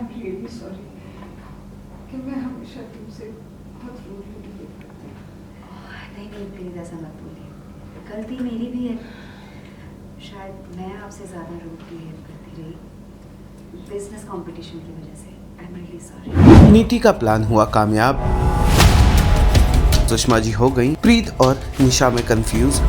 I'm really sorry कि मैं हमेशा तुमसे बहुत रूडली बिहेव करती हूँ। नहीं नहीं प्लीज़ ऐसा मत बोलिए, गलती मेरी भी है। शायद मैं आपसे ज़्यादा रूड बिहेव करती रही बिजनेस कंपटीशन की वजह से। I am really sorry. नीति का प्लान हुआ कामयाब। सुषमा जी हो गई प्रीत और निशा में कंफ्यूज।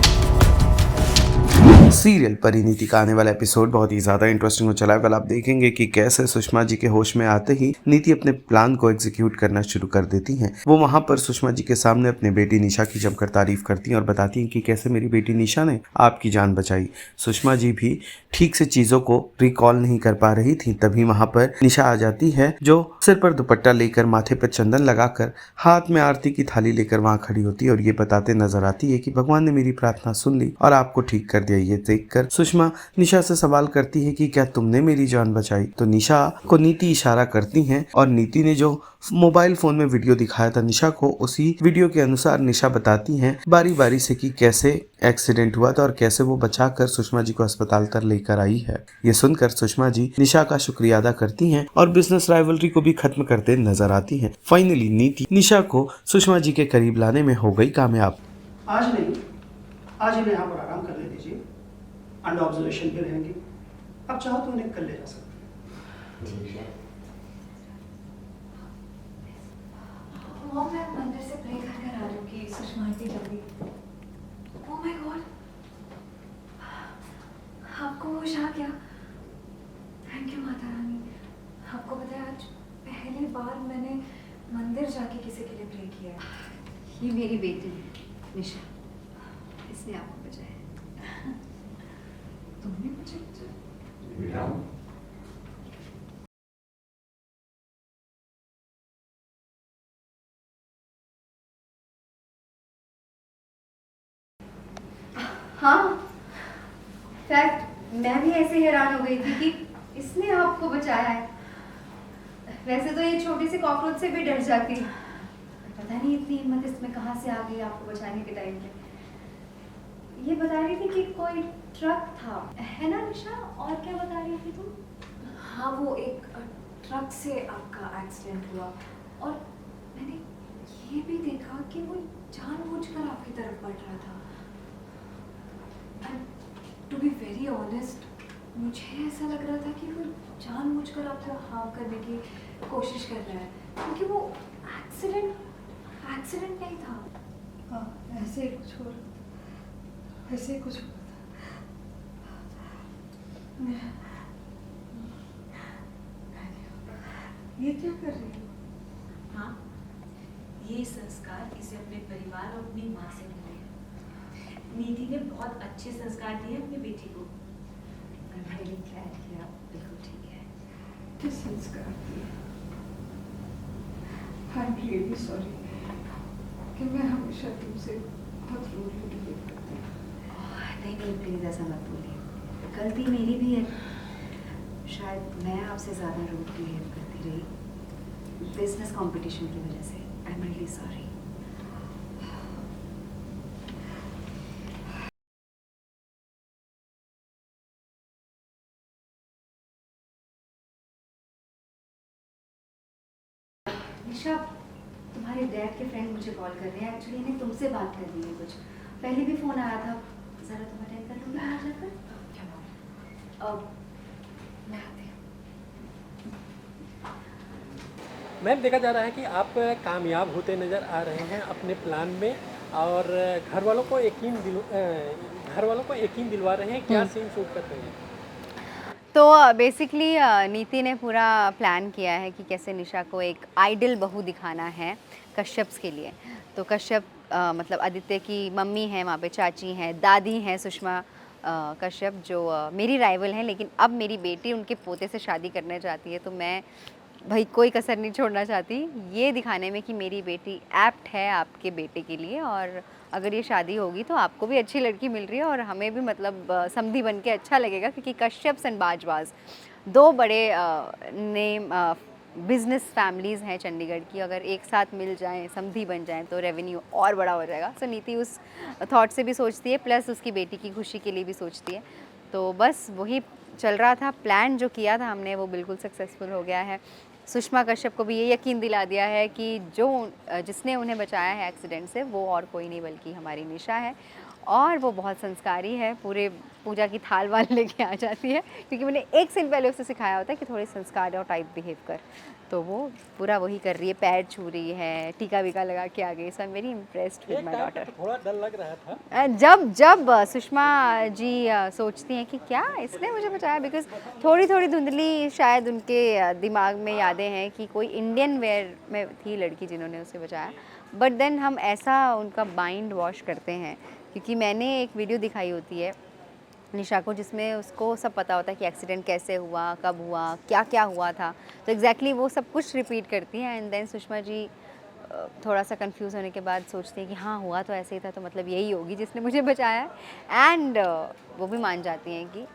सीरियल परिणीति का आने वाला एपिसोड बहुत ही ज्यादा इंटरेस्टिंग हो चला है। कल आप देखेंगे कि कैसे सुषमा जी के होश में आते ही नीति अपने प्लान को एग्जीक्यूट करना शुरू कर देती हैं। वो वहां पर सुषमा जी के सामने अपनी बेटी निशा की जमकर तारीफ करती हैं और बताती हैं कि कैसे मेरी बेटी निशा ने आपकी जान बचाई। सुषमा जी भी ठीक से चीजों को रिकॉल नहीं कर पा रही थी, तभी वहां पर निशा आ जाती है जो सिर पर दुपट्टा लेकर, माथे पर चंदन लगाकर, हाथ में आरती की थाली लेकर वहां खड़ी होती है और ये बताते नजर आती है कि भगवान ने मेरी प्रार्थना सुन ली और आपको ठीक कर दिया। ये देखकर सुषमा निशा से सवाल करती है कि क्या तुमने मेरी जान बचाई? तो निशा को नीति इशारा करती हैं और नीति ने जो मोबाइल फोन में वीडियो दिखाया था निशा को, उसी वीडियो के अनुसार निशा बताती हैं बारी बारी से कि कैसे एक्सीडेंट हुआ था और कैसे वो बचाकर सुषमा जी को अस्पताल तक लेकर आई है। ये सुनकर सुषमा जी निशा का शुक्रिया अदा करती हैं और बिजनेस राइवलरी को भी खत्म करते नजर आती हैं। फाइनली नीति निशा को सुषमा जी के करीब लाने में हो गई कामयाब। आज नहीं, आज इन्हें यहाँ पर आराम करने दीजिए, अंडर ऑब्जर्वेशन पे रहेंगे। अब चाहो तो उन्हें कल ले जा सकते हैं। ठीक है। मॉम मैं मंदिर से प्रे कर आ रही हूँ कि सुषमा आंटी जल्दी। ओह माय गॉड, आपको होश आ गया? Thank you Mata Rani. आपको पता है आज पहली बार मैंने मंदिर जाके किसी के लिए प्रे किया है। ये मेरी बेटी है निशा, इसने आपको बचाया। तुमने मुझे बचाया? हाँ, फैक्ट मैं भी ऐसे हैरान हो गई थी कि इसने आपको बचाया है। वैसे तो ये छोटी सी कॉकरोच से भी डर जाती, पता नहीं इतनी हिम्मत इसमें कहाँ से आ गई आपको बचाने के टाइम पे। ये बता रही थी कि कोई ट्रक था, है ना निशा? और क्या बता रही थी तुम? हाँ, वो एक ट्रक से आपका एक्सीडेंट हुआ और मैंने ये भी देखा कि वो जानबूझकर आपकी तरफ बढ़ रहा था। टू बी वेरी ऑनेस्ट, मुझे ऐसा लग रहा था कि वो जानबूझकर आपको हार्म करने की कोशिश कर रहा है, क्योंकि वो एक्सीडेंट नहीं था। हाँ, ऐसे ही कुछ हो रहा था, ऐसे ही कुछ हो रहा था। ये क्या कर रही हो? हाँ, ये संस्कार इसे अपने परिवार और अपनी माँ से मिले हैं। नीति ने बहुत अच्छे संस्कार दिए अपनी बेटी को। I'm really glad कि आप बिल्कुल ठीक है। किस संस्कार दिए? I'm really sorry कि मैं हमेशा तुमसे बहुत रूडली बिहेव करती हूँ। नहीं नहीं प्लीज़ ऐसा मत बोलिए, गलती मेरी भी है। शायद मैं आपसे ज़्यादा रूड बिहेव करती रही बिजनेस कंपटीशन की वजह से। I am really sorry. Nisha, तुम्हारे डैड के फ्रेंड मुझे कॉल कर रहे हैं। एक्चुअली इन्हें तुमसे बात करनी है कुछ। पहले भी फ़ोन आया था, ज़रा तुम अटेंड कर लोगे वहाँ जाकर? मैं आती हूँ। मैम, देखा जा रहा है कि आप कामयाब होते नज़र आ रहे हैं अपने प्लान में और घर वालों को यकीन दिलवा रहे हैं। क्या सीन शूट कर रहे हैं? तो बेसिकली नीति ने पूरा प्लान किया है कि कैसे निशा को एक आइडल बहू दिखाना है कश्यप्स के लिए। तो कश्यप मतलब आदित्य की मम्मी हैं, वहाँ पे चाची हैं, दादी हैं सुषमा कश्यप, जो मेरी राइवल हैं, लेकिन अब मेरी बेटी उनके पोते से शादी करना चाहती है। तो मैं भाई कोई कसर नहीं छोड़ना चाहती ये दिखाने में कि मेरी बेटी एप्ट है आपके बेटे के लिए, और अगर ये शादी होगी तो आपको भी अच्छी लड़की मिल रही है और हमें भी मतलब समधी बन के अच्छा लगेगा, क्योंकि कश्यप्स एंड बाजवाज दो बड़े नेम बिजनेस फैमिलीज़ हैं चंडीगढ़ की। अगर एक साथ मिल जाएं, समधी बन जाएं, तो रेवेन्यू और बड़ा हो जाएगा। सो नीति उस थॉट से भी सोचती है, प्लस उसकी बेटी की खुशी के लिए भी सोचती है। तो बस वही चल रहा था, प्लान जो किया था हमने वो बिल्कुल सक्सेसफुल हो गया है। सुषमा कश्यप को भी ये यकीन दिला दिया है कि जिसने उन्हें बचाया है एक्सीडेंट से वो और कोई नहीं बल्कि हमारी निशा है, और वो बहुत संस्कारी है, पूरे पूजा की थाल वाल लेके आ जाती है, क्योंकि मैंने एक दिन पहले उसे सिखाया होता है कि थोड़े संस्कार और टाइप बिहेव कर, तो वो पूरा वही कर रही है, पैर छू रही है, टीका वीका लगा के आ गई। So I am very impressed with एक माय टाइम डॉटर। पे तो थोड़ा डर लग रहा था। जब सुषमा जी सोचती हैं कि क्या इसने मुझे बचाया, बिकॉज थोड़ी थोड़ी धुंधली शायद उनके दिमाग में यादें हैं कि कोई इंडियन वेयर में थी लड़की जिन्होंने उसे बचाया, बट देन हम ऐसा उनका माइंड वॉश करते हैं, क्योंकि मैंने एक वीडियो दिखाई होती है निशा को जिसमें उसको सब पता होता है कि एक्सीडेंट कैसे हुआ, कब हुआ, क्या क्या हुआ था, तो एग्जैक्टली वो सब कुछ रिपीट करती हैं। एंड देन सुषमा जी थोड़ा सा कंफ्यूज होने के बाद सोचती हैं कि हाँ हुआ तो ऐसे ही था, तो मतलब यही होगी जिसने मुझे बचाया है, एंड वो भी मान जाती हैं कि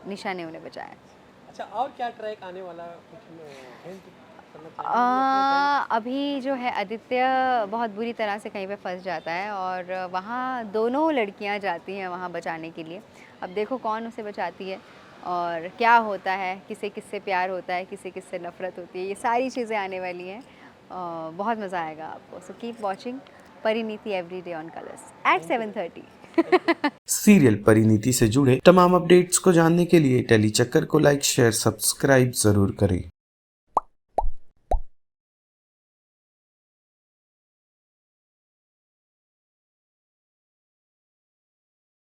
निशा ने उन्हें बचाया। अच्छा, और क्या ट्रैक आने वाला, कुछ हिंट करना चाहिए? अभी जो है आदित्य बहुत बुरी तरह से कहीं पे फंस जाता है और वहाँ दोनों लड़कियाँ जाती हैं वहाँ बचाने के लिए। अब देखो कौन उसे बचाती है और क्या होता है, किसे किससे प्यार होता है, किसे किससे नफ़रत होती है, ये सारी चीज़ें आने वाली हैं। बहुत मज़ा आएगा आपको। So keep watching Parineeti everyday on Colors at 7:30। Serial Parineeti से जुड़े तमाम अपडेट्स को जानने के लिए टेली चक्कर को लाइक, शेयर, सब्सक्राइब जरूर करें।